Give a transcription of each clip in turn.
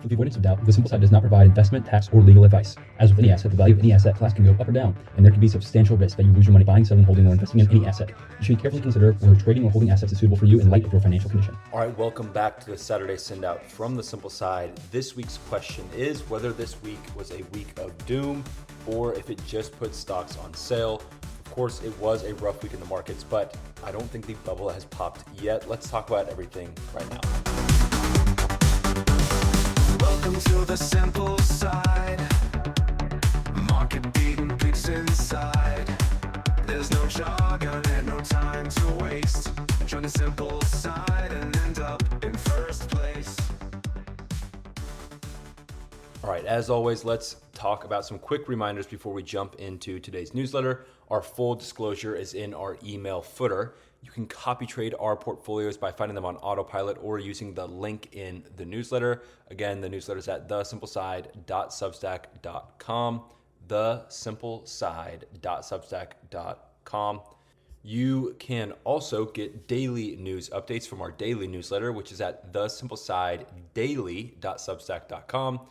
With the avoidance of doubt, the simple side does not provide investment, tax, or legal advice. As with any asset, the value of any asset class can go up or down, and there can be substantial risk that you lose your money buying, selling, holding, or investing in any asset. You should carefully consider whether trading or holding assets is suitable for you in light of your financial condition. All right, welcome back to the Saturday Send Out from the Simple Side. This week's question is whether this week was a week of doom or if it just put stocks on sale. Of course, it was a rough week in the markets, but I don't think the bubble has popped yet. Let's talk about everything right now. Welcome to the simple side. Market beating picks inside. There's no jargon and no time to waste. Join the simple side and end up in first place. All right, as always, let's talk about some quick reminders before we jump into today's newsletter. Our full disclosure is in our email footer. You can copy trade our portfolios by finding them on autopilot or using the link in the newsletter. Again, the newsletter is at thesimpleside.substack.com, thesimpleside.substack.com. You can also get daily news updates from our daily newsletter, which is at thesimplesidedaily.substack.com.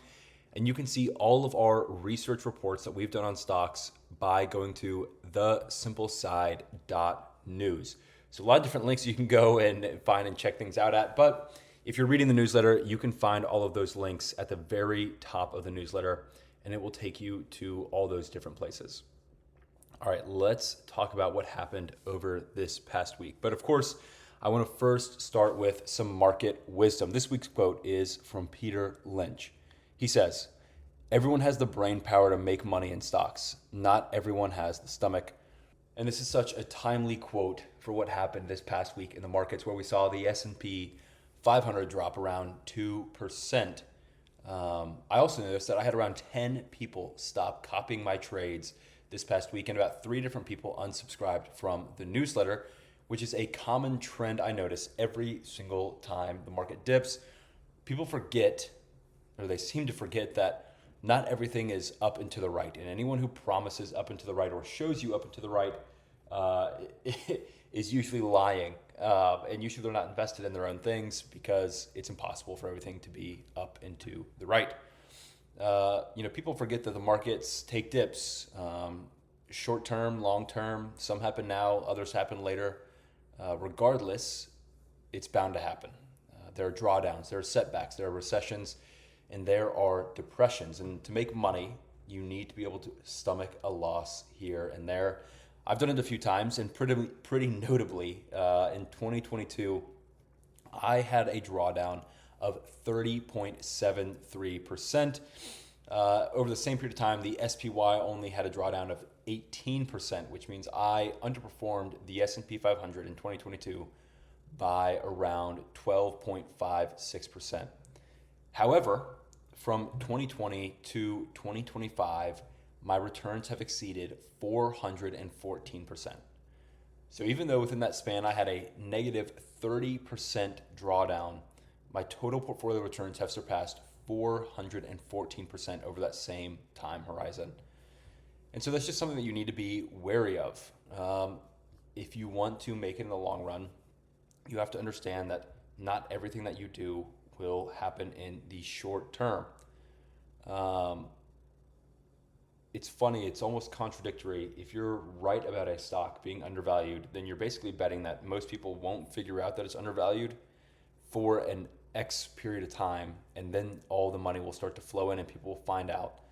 And you can see all of our research reports that we've done on stocks by going to thesimpleside.news. So a lot of different links you can go and find and check things out at. But if you're reading the newsletter, you can find all of those links at the very top of the newsletter, and it will take you to all those different places. All right, let's talk about what happened over this past week. But of course, I want to first start with some market wisdom. This week's quote is from Peter Lynch. He says, "Everyone has the brain power to make money in stocks. Not everyone has the stomach." And this is such a timely quote for what happened this past week in the markets, where we saw the S&P 500 drop around 2%. I also noticed that I had around 10 people stop copying my trades this past week, and about 3 different people unsubscribed from the newsletter, which is a common trend I notice every single time the market dips. People forget, or they seem to forget, that not everything is up and to the right. And anyone who promises up and to the right or shows you up and to the right is usually lying. And usually they're not invested in their own things because it's impossible for everything to be up and to the right. People forget that the markets take dips, short term, long term. Some happen now, others happen later. Regardless, it's bound to happen. There are drawdowns, there are setbacks, there are recessions, and there are depressions. And to make money, you need to be able to stomach a loss here and there. I've done it a few times, and pretty notably, in 2022, I had a drawdown of 30.73%. Over the same period of time, the SPY only had a drawdown of 18%, which means I underperformed the S&P 500 in 2022 by around 12.56%. However, from 2020 to 2025, my returns have exceeded 414%. So even though within that span I had a negative 30% drawdown, my total portfolio returns have surpassed 414% over that same time horizon. And so that's just something that you need to be wary of. If you want to make it in the long run, you have to understand that not everything that you do will happen in the short term. It's funny, it's almost contradictory. If you're right about a stock being undervalued, then you're basically betting that most people won't figure out that it's undervalued for an X period of time, and then all the money will start to flow in and people will find out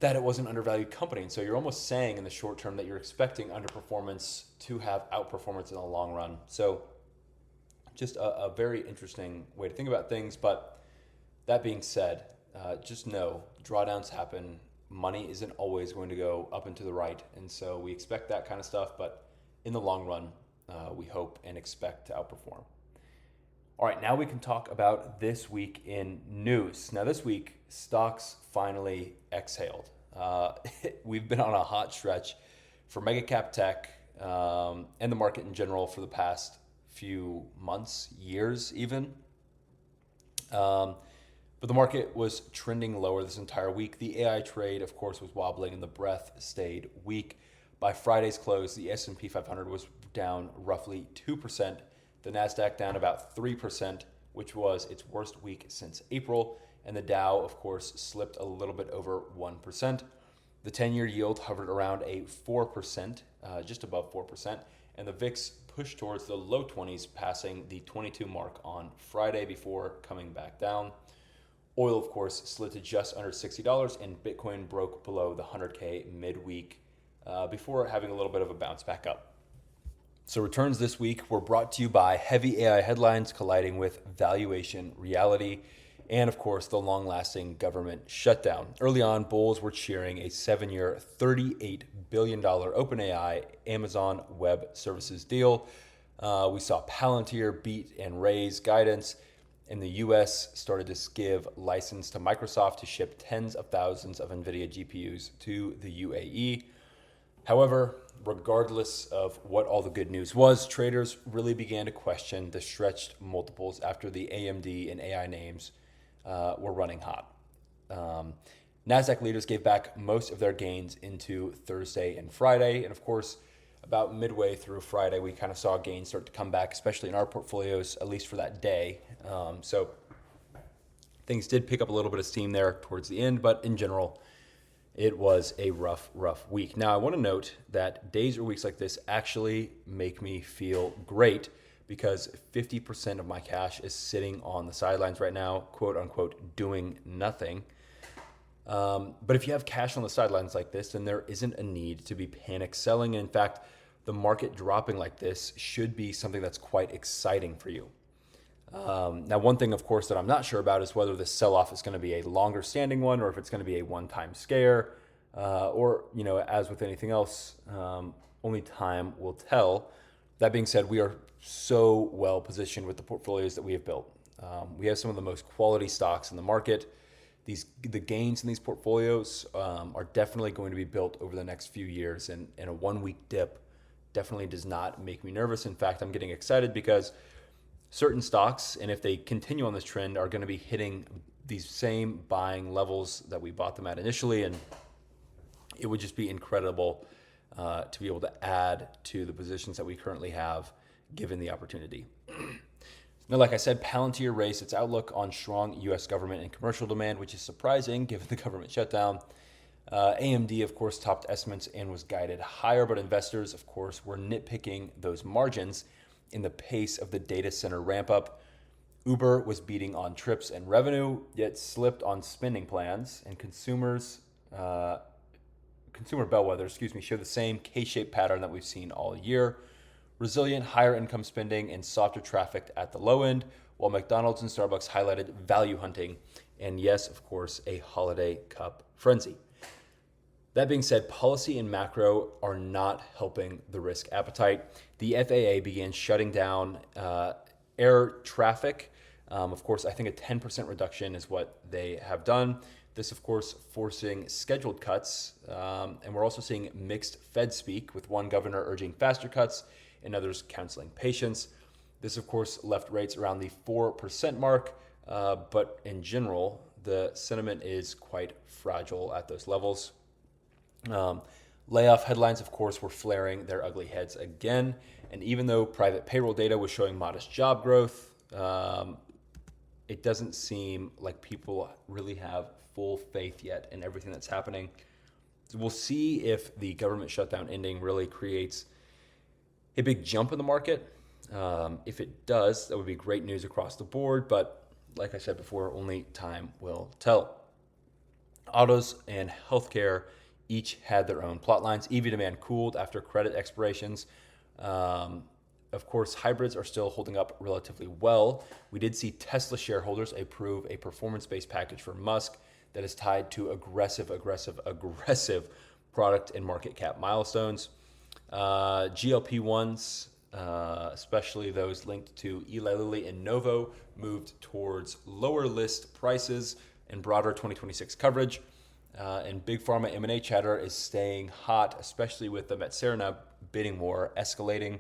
that it was an undervalued company. And so you're almost saying in the short term that you're expecting underperformance to have outperformance in the long run. So just a very interesting way to think about things. But that being said, just know drawdowns happen. Money isn't always going to go up and to the right. And so we expect that kind of stuff. But in the long run, we hope and expect to outperform. All right, now we can talk about this week in news. Now this week, stocks finally exhaled. We've been on a hot stretch for mega cap tech and the market in general for the past few months, years even. But the market was trending lower this entire week. The AI trade, of course, was wobbling and the breadth stayed weak. By Friday's close, the S&P 500 was down roughly 2%. The NASDAQ down about 3%, which was its worst week since April. and the Dow, of course, slipped a little bit over 1%. The 10-year yield hovered around a 4%, just above 4%, and the VIX pushed towards the low 20s, passing the 22 mark on Friday before coming back down. Oil, of course, slid to just under $60, and Bitcoin broke below the 100K midweek before having a little bit of a bounce back up. So returns this week were brought to you by heavy AI headlines colliding with valuation reality, and of course, the long-lasting government shutdown. Early on, bulls were cheering a 7-year, $38 billion OpenAI Amazon Web Services deal. We saw Palantir beat and raise guidance, and the US started to give license to Microsoft to ship tens of thousands of NVIDIA GPUs to the UAE. However, regardless of what all the good news was, traders really began to question the stretched multiples after the AMD and AI names were running hot. NASDAQ leaders gave back most of their gains into Thursday and Friday. And of course, about midway through Friday, we kind of saw gains start to come back, especially in our portfolios, at least for that day. So things did pick up a little bit of steam there towards the end, but in general, it was a rough week. Now, I want to note that days or weeks like this actually make me feel great, because 50% of my cash is sitting on the sidelines right now, quote unquote, doing nothing. But if you have cash on the sidelines like this, then there isn't a need to be panic selling. In fact, the market dropping like this should be something that's quite exciting for you. Now, one thing, of course, that I'm not sure about is whether this sell-off is going to be a longer standing one, or if it's going to be a one-time scare, or, as with anything else, only time will tell. That being said, we are so well positioned with the portfolios that we have built. We have some of the most quality stocks in the market. The gains in these portfolios are definitely going to be built over the next few years, and a 1 week dip definitely does not make me nervous. In fact, I'm getting excited because certain stocks, and if they continue on this trend, are going to be hitting these same buying levels that we bought them at initially, and it would just be incredible to be able to add to the positions that we currently have, given the opportunity. Now, like I said, Palantir raised its outlook on strong U.S. government and commercial demand, which is surprising given the government shutdown. AMD, of course, topped estimates and was guided higher, but investors, of course, were nitpicking those margins in the pace of the data center ramp up. Uber was beating on trips and revenue, yet slipped on spending plans, and consumer bellwethers, showed the same K-shaped pattern that we've seen all year. Resilient higher income spending and softer traffic at the low end, while McDonald's and Starbucks highlighted value hunting and, yes, of course, a holiday cup frenzy. That being said, policy and macro are not helping the risk appetite. The FAA began shutting down air traffic. Of course, I think a 10% reduction is what they have done. This, of course, forcing scheduled cuts. And we're also seeing mixed Fed speak, with one governor urging faster cuts and others counseling patience. This, of course, left rates around the 4% mark. But in general, the sentiment is quite fragile at those levels. Layoff headlines, of course, were flaring their ugly heads again. And even though private payroll data was showing modest job growth, it doesn't seem like people really have full faith yet in everything that's happening. So we'll see if the government shutdown ending really creates a big jump in the market. If it does, that would be great news across the board. But like I said before, only time will tell. Autos and healthcare each had their own plot lines. EV demand cooled after credit expirations. Of course, hybrids are still holding up relatively well. We did see Tesla shareholders approve a performance-based package for Musk that is tied to aggressive product and market cap milestones. GLP-1s, especially those linked to Eli Lilly and Novo, moved towards lower list prices and broader 2026 coverage. And big pharma M&A chatter is staying hot, especially with the Metsera bidding war escalating.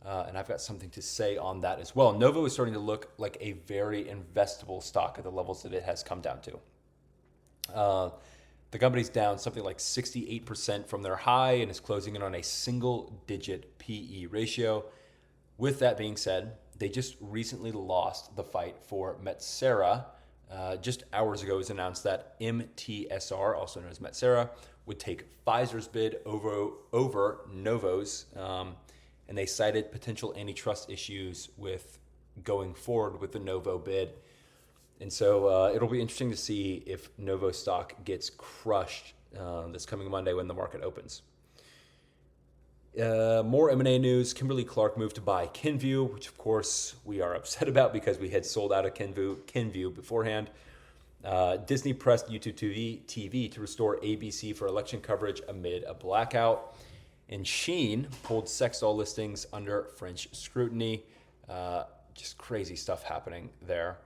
And I've got something to say on that as well. Novo is starting to look like a very investable stock at the levels that it has come down to. The company's down something like 68% from their high and is closing in on a single-digit PE ratio. With that being said, they just recently lost the fight for Metsera, just hours ago, it was announced that MTSR, also known as Metsera, would take Pfizer's bid over Novo's, and they cited potential antitrust issues with going forward with the Novo bid. And so it'll be interesting to see if Novo stock gets crushed this coming Monday when the market opens. More M&A news. Kimberly-Clark moved to buy Kenvue, which of course we are upset about because we had sold out of Kenvue beforehand. Disney pressed YouTube TV to restore ABC for election coverage amid a blackout. And Shein pulled sex doll listings under French scrutiny. Just crazy stuff happening there.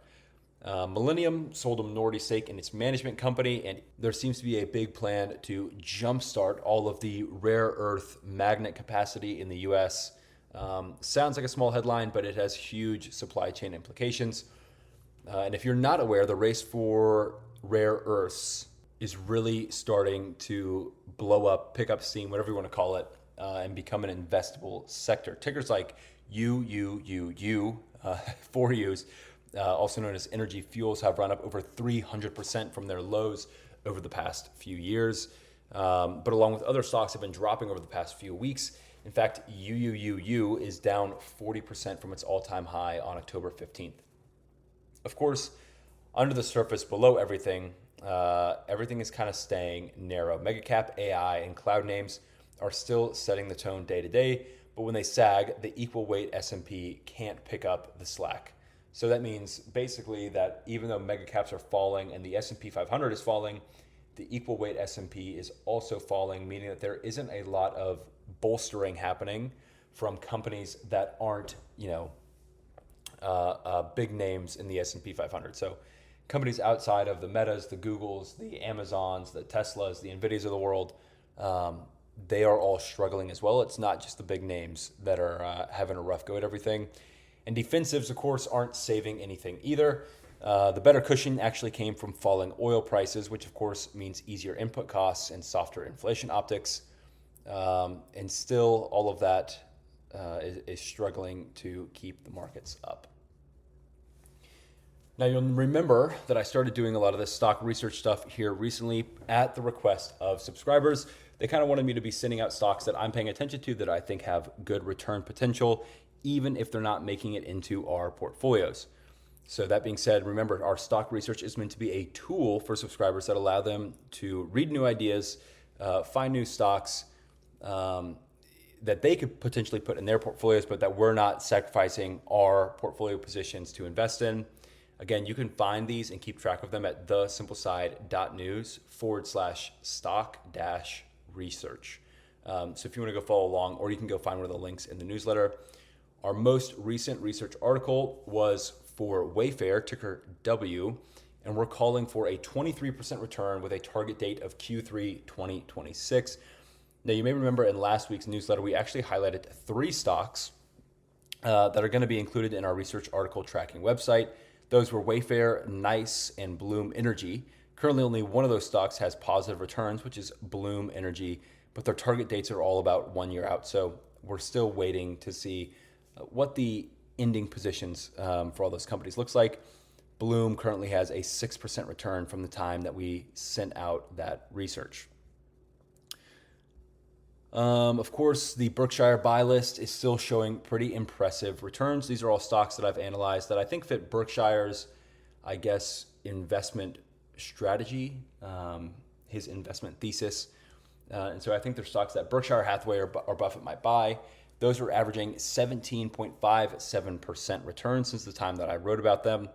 Millennium sold a minority stake in its management company, and there seems to be a big plan to jumpstart all of the rare earth magnet capacity in the U.S. Sounds like a small headline, but it has huge supply chain implications. And if you're not aware, the race for rare earths is really starting to blow up, pick up steam, whatever you want to call it, and become an investable sector. Tickers like UUUU, 4Us, also known as energy fuels, have run up over 300% from their lows over the past few years. But along with other stocks have been dropping over the past few weeks. In fact, UUUU is down 40% from its all-time high on October 15th. Of course, under the surface, below everything, everything is kind of staying narrow. Megacap, AI, and cloud names are still setting the tone day to day, but when they sag, the equal weight S&P can't pick up the slack. So that means basically that even though mega caps are falling and the S&P 500 is falling, the equal weight S&P is also falling, meaning that there isn't a lot of bolstering happening from companies that aren't, big names in the S&P 500. So companies outside of the Metas, the Googles, the Amazons, the Teslas, the Nvidias of the world, they are all struggling as well. It's not just the big names that are having a rough go at everything. And defensives, of course, aren't saving anything either. The better cushion actually came from falling oil prices, which of course means easier input costs and softer inflation optics. And still all of that is struggling to keep the markets up. Now, you'll remember that I started doing a lot of this stock research stuff here recently at the request of subscribers. They kind of wanted me to be sending out stocks that I'm paying attention to that I think have good return potential, even if they're not making it into our portfolios. So that being said, remember, our stock research is meant to be a tool for subscribers that allow them to read new ideas, find new stocks that they could potentially put in their portfolios, but that we're not sacrificing our portfolio positions to invest in. Again, you can find these and keep track of them at thesimpleside.news/stock-research. So if you want to go follow along, or you can go find one of the links in the newsletter. Our most recent research article was for Wayfair, ticker W, and we're calling for a 23% return with a target date of Q3 2026. Now, you may remember in last week's newsletter, we actually highlighted 3 stocks that are going to be included in our research article tracking website. Those were Wayfair, Nice, and Bloom Energy. Currently, only one of those stocks has positive returns, which is Bloom Energy, but their target dates are all about 1 year out. So we're still waiting to see what the ending positions for all those companies looks like. Bloom currently has a 6% return from the time that we sent out that research. Of course, the Berkshire buy list is still showing pretty impressive returns. These are all stocks that I've analyzed that I think fit Berkshire's, investment strategy, his investment thesis. And so I think they're stocks that Berkshire Hathaway or Buffett might buy. Those are averaging 17.57% return since the time that I wrote about them.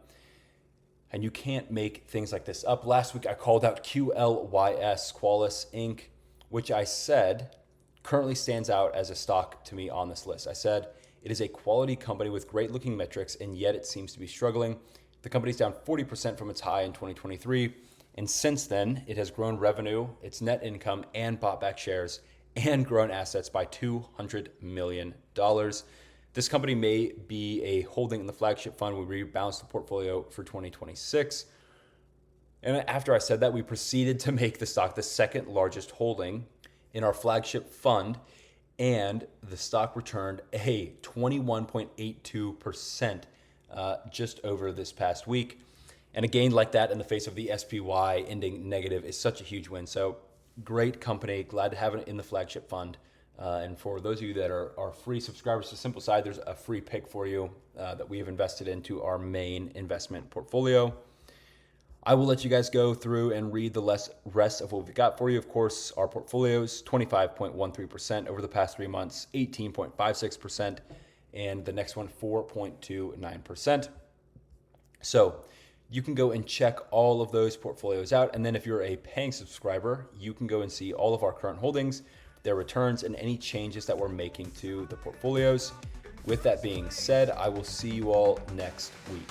And you can't make things like this up. Last week, I called out QLYS, Qualys Inc., which I said currently stands out as a stock to me on this list. I said it is a quality company with great looking metrics, and yet it seems to be struggling. The company's down 40% from its high in 2023. And since then, it has grown revenue, its net income, and bought back shares, and grown assets by $200 million. This company may be a holding in the flagship fund when we rebalance the portfolio for 2026. And after I said that, we proceeded to make the stock the second largest holding in our flagship fund, and the stock returned a 21.82% just over this past week. And a gain like that in the face of the SPY ending negative is such a huge win. So great company, glad to have it in the flagship fund. And for those of you that are free subscribers to Simple Side, there's a free pick for you that we have invested into our main investment portfolio. I will let you guys go through and read the rest of what we've got for you. Of course, our portfolios, 25.13% over the past 3 months, 18.56%, and the next one, 4.29%. So you can go and check all of those portfolios out. And then if you're a paying subscriber, you can go and see all of our current holdings, their returns, and any changes that we're making to the portfolios. With that being said, I will see you all next week.